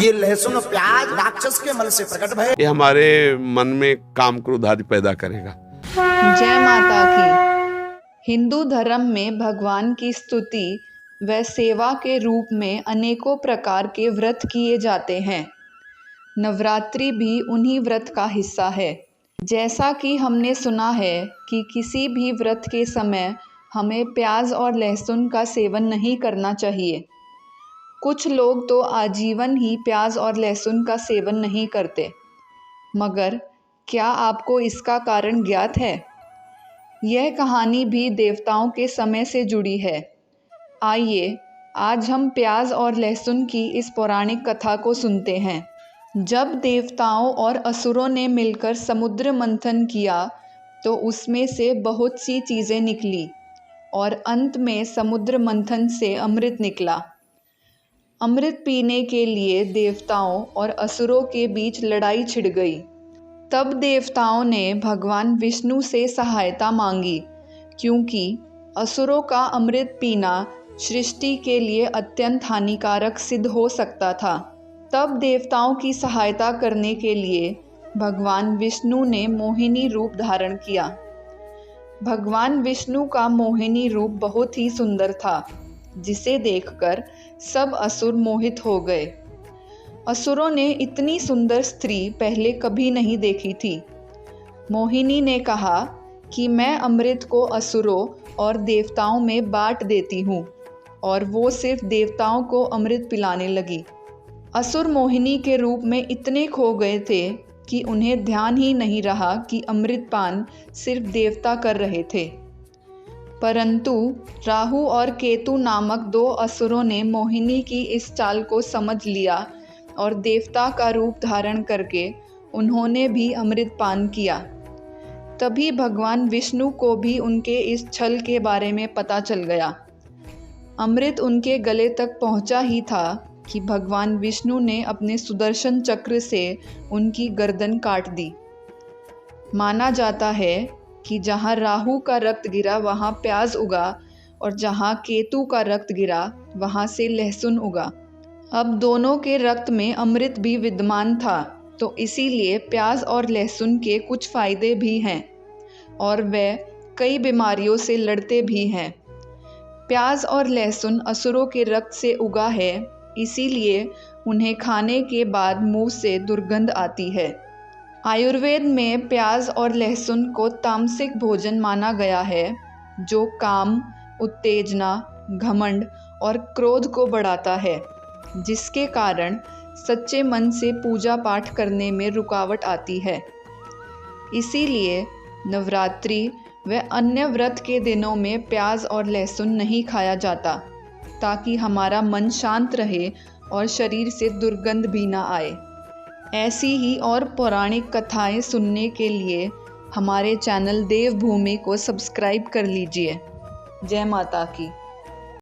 ये लहसुन और प्याज राक्षस के मल से प्रकट भय, ये हमारे मन में काम क्रोध आदि पैदा करेगा। जय माता की। हिंदू धर्म में भगवान की स्तुति व सेवा के रूप में अनेकों प्रकार के व्रत किए जाते हैं। नवरात्रि भी उन्हीं व्रत का हिस्सा है। जैसा कि हमने सुना है कि किसी भी व्रत के समय हमें प्याज और लहसुन का सेवन नहीं करना चाहिए। कुछ लोग तो आजीवन ही प्याज और लहसुन का सेवन नहीं करते, मगर क्या आपको इसका कारण ज्ञात है? यह कहानी भी देवताओं के समय से जुड़ी है। आइए आज हम प्याज और लहसुन की इस पौराणिक कथा को सुनते हैं। जब देवताओं और असुरों ने मिलकर समुद्र मंथन किया तो उसमें से बहुत सी चीज़ें निकली और अंत में समुद्र मंथन से अमृत निकला। अमृत पीने के लिए देवताओं और असुरों के बीच लड़ाई छिड़ गई। तब देवताओं ने भगवान विष्णु से सहायता मांगी, क्योंकि असुरों का अमृत पीना सृष्टि के लिए अत्यंत हानिकारक सिद्ध हो सकता था। तब देवताओं की सहायता करने के लिए भगवान विष्णु ने मोहिनी रूप धारण किया। भगवान विष्णु का मोहिनी रूप बहुत ही सुंदर था, जिसे देखकर सब असुर मोहित हो गए। असुरों ने इतनी सुंदर स्त्री पहले कभी नहीं देखी थी। मोहिनी ने कहा कि मैं अमृत को असुरों और देवताओं में बांट देती हूँ, और वो सिर्फ देवताओं को अमृत पिलाने लगी। असुर मोहिनी के रूप में इतने खो गए थे कि उन्हें ध्यान ही नहीं रहा कि अमृतपान सिर्फ देवता कर रहे थे। परंतु राहु और केतु नामक दो असुरों ने मोहिनी की इस चाल को समझ लिया और देवता का रूप धारण करके उन्होंने भी अमृतपान किया। तभी भगवान विष्णु को भी उनके इस छल के बारे में पता चल गया। अमृत उनके गले तक पहुंचा ही था कि भगवान विष्णु ने अपने सुदर्शन चक्र से उनकी गर्दन काट दी। माना जाता है कि जहाँ राहु का रक्त गिरा वहाँ प्याज उगा, और जहाँ केतु का रक्त गिरा वहाँ से लहसुन उगा। अब दोनों के रक्त में अमृत भी विद्यमान था, तो इसीलिए प्याज और लहसुन के कुछ फायदे भी हैं और वे कई बीमारियों से लड़ते भी हैं। प्याज और लहसुन असुरों के रक्त से उगा है, इसीलिए उन्हें खाने के बाद मुंह से दुर्गंध आती है। आयुर्वेद में प्याज और लहसुन को तामसिक भोजन माना गया है, जो काम, उत्तेजना, घमंड और क्रोध को बढ़ाता है, जिसके कारण सच्चे मन से पूजा पाठ करने में रुकावट आती है। इसीलिए नवरात्रि व अन्य व्रत के दिनों में प्याज और लहसुन नहीं खाया जाता, ताकि हमारा मन शांत रहे और शरीर से दुर्गंध भी ना आए। ऐसी ही और पौराणिक कथाएं सुनने के लिए हमारे चैनल देवभूमि को सब्सक्राइब कर लीजिए। जय माता की।